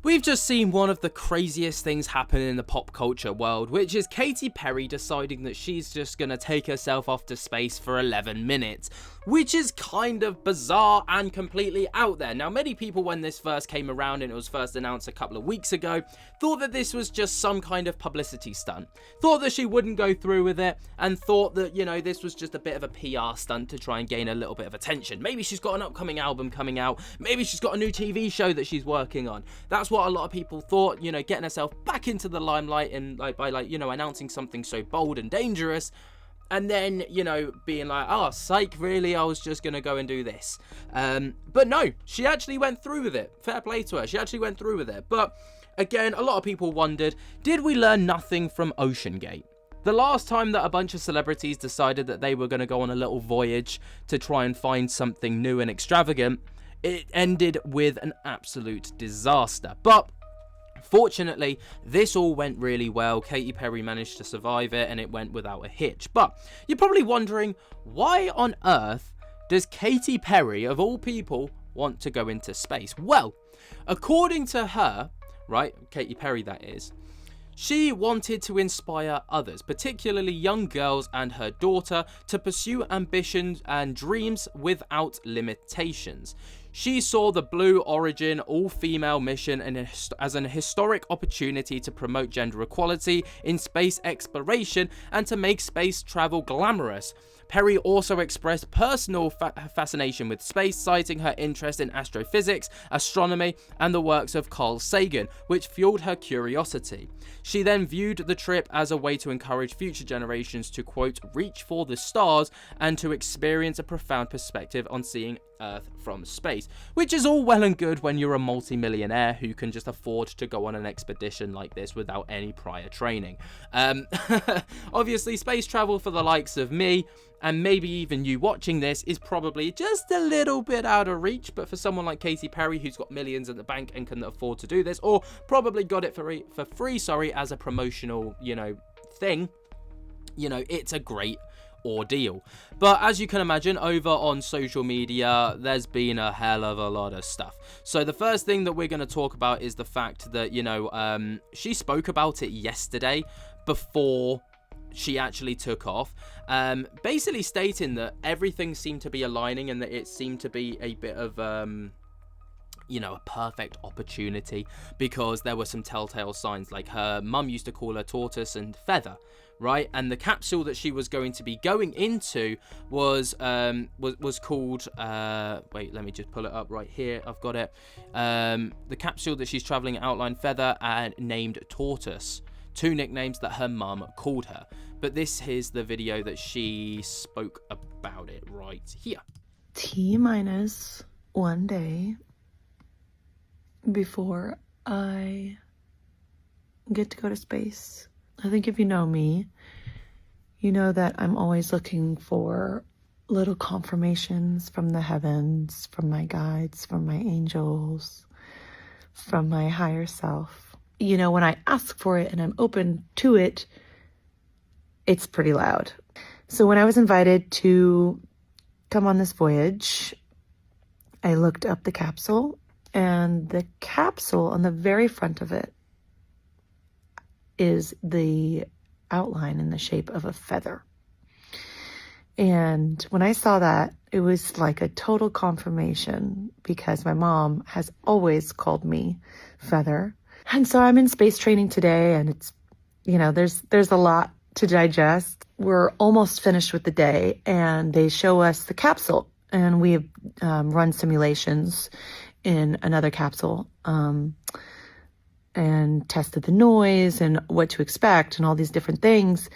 We've just seen one of the craziest things happen in the pop culture world, which is Katy Perry deciding that she's just gonna take herself off to space for 11 minutes, which is kind of bizarre and completely out there. Now, many people, when this first came around and it was first announced a couple of weeks ago, thought that this was just some kind of publicity stunt, thought that she wouldn't go through with it, and thought that, you know, this was just a bit of a PR stunt to try and gain a little bit of attention. Maybe she's got an upcoming album coming out, maybe she's got a new TV show that she's working on. That's what a lot of people thought, you know, getting herself back into the limelight and by announcing something so bold and dangerous, and then, you know, being like, oh, psych, really, I was just gonna go and do this. But no, she actually went through with it. Fair play to her, she actually went through with it. But again, a lot of people wondered, did we learn nothing from OceanGate? The last time that a bunch of celebrities decided that they were going to go on a little voyage to try and find something new and extravagant, it ended with an absolute disaster. But fortunately, this all went really well. Katy Perry managed to survive it, and it went without a hitch. But you're probably wondering, why on earth does Katy Perry, of all people, want to go into space? Well, according to her, right, Katy Perry that is, she wanted to inspire others, particularly young girls and her daughter, to pursue ambitions and dreams without limitations. She saw the Blue Origin all-female mission as an historic opportunity to promote gender equality in space exploration and to make space travel glamorous. Perry also expressed personal fascination with space, citing her interest in astrophysics, astronomy, and the works of Carl Sagan, which fueled her curiosity. She then viewed the trip as a way to encourage future generations to, quote, reach for the stars and to experience a profound perspective on seeing Earth from space, which is all well and good when you're a multi-millionaire who can just afford to go on an expedition like this without any prior training. Obviously, space travel for the likes of me, and maybe even you watching this, is probably just a little bit out of reach, but for someone like Katy Perry, who's got millions in the bank and can afford to do this, or probably got it for free, as a promotional, thing, it's a great ordeal. But as you can imagine, over on social media, there's been a hell of a lot of stuff. So the first thing that we're going to talk about is the fact that, she spoke about it yesterday before she actually took off, basically stating that everything seemed to be aligning and that it seemed to be a bit of a perfect opportunity, because there were some telltale signs. Like, her mum used to call her Tortoise and Feather, right? And the capsule that she was going to be going into was called wait, let me just pull it up right here, I've got it. The capsule that she's traveling outlined Feather and named Tortoise, two nicknames that her mum called her. But this is the video that she spoke about it right here. T-minus 1 day before I get to go to space. I think if you know me, you know that I'm always looking for little confirmations from the heavens, from my guides, from my angels, from my higher self. When I ask for it and I'm open to it, it's pretty loud. So when I was invited to come on this voyage, I looked up the capsule, and the capsule on the very front of it is the outline in the shape of a feather. And when I saw that, it was like a total confirmation, because my mom has always called me Feather. And so I'm in space training today, and it's, there's a lot to digest. We're almost finished with the day, and they show us the capsule, and we've run simulations in another capsule and tested the noise and what to expect and all these different things.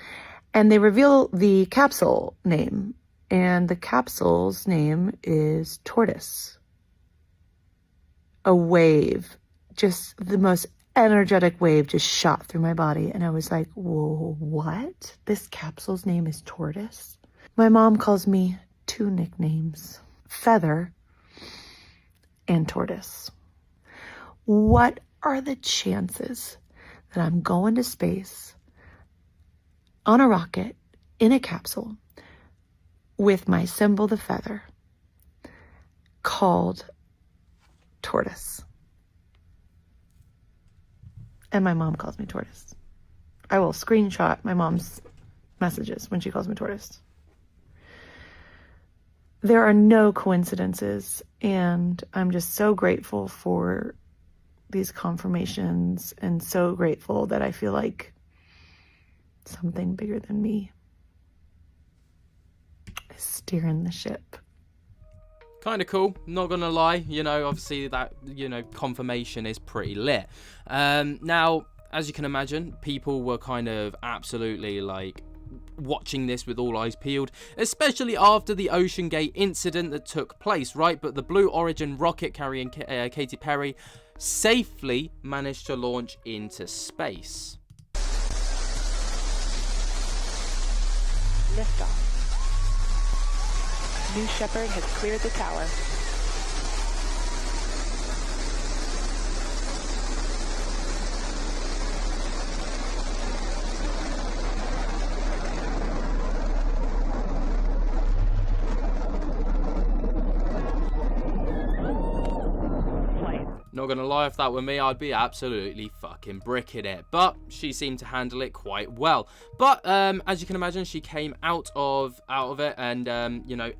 And they reveal the capsule name, and the capsule's name is Tortoise. A wave, just the most energetic wave, just shot through my body. And I was like, whoa, what? This capsule's name is Tortoise? My mom calls me two nicknames, Feather and Tortoise. What are the chances that I'm going to space on a rocket in a capsule with my symbol, the feather, called Tortoise? And my mom calls me Tortoise. I will screenshot my mom's messages when she calls me Tortoise. There are no coincidences, and I'm just so grateful for these confirmations and so grateful that I feel like something bigger than me is steering the ship. Kind of cool, not gonna lie. You know, obviously that, you know, confirmation is pretty lit. Now, as you can imagine, people were kind of absolutely like watching this with all eyes peeled, especially after the Ocean Gate incident that took place, right? But the Blue Origin rocket carrying Katy Perry safely managed to launch into space. Liftoff. New Shepard has cleared the tower. Not gonna lie, if that were me, I'd be absolutely fucking bricking it. But she seemed to handle it quite well. But as you can imagine, she came out of it, and you know,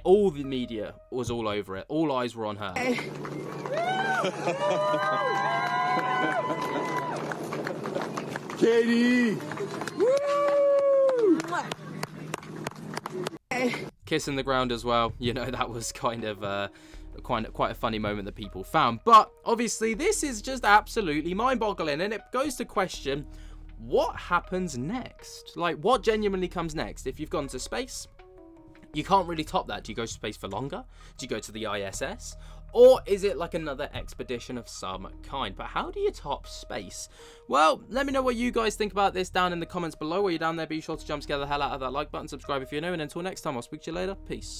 all the media was all over it. All eyes were on her. Katy! Kissing the ground as well. You know, that was kind of quite a funny moment that people found. But obviously this is just absolutely mind-boggling, and it goes to question, what happens next? Like, what genuinely comes next? If you've gone to space, you can't really top that. Do you go to space for longer? Do you go to the ISS? Or is it like another expedition of some kind? But how do you top space? Well, let me know what you guys think about this down in the comments below. While you're down there, be sure to jump together the hell out of that like button, subscribe if you're new, and until next time, I'll speak to you later. Peace.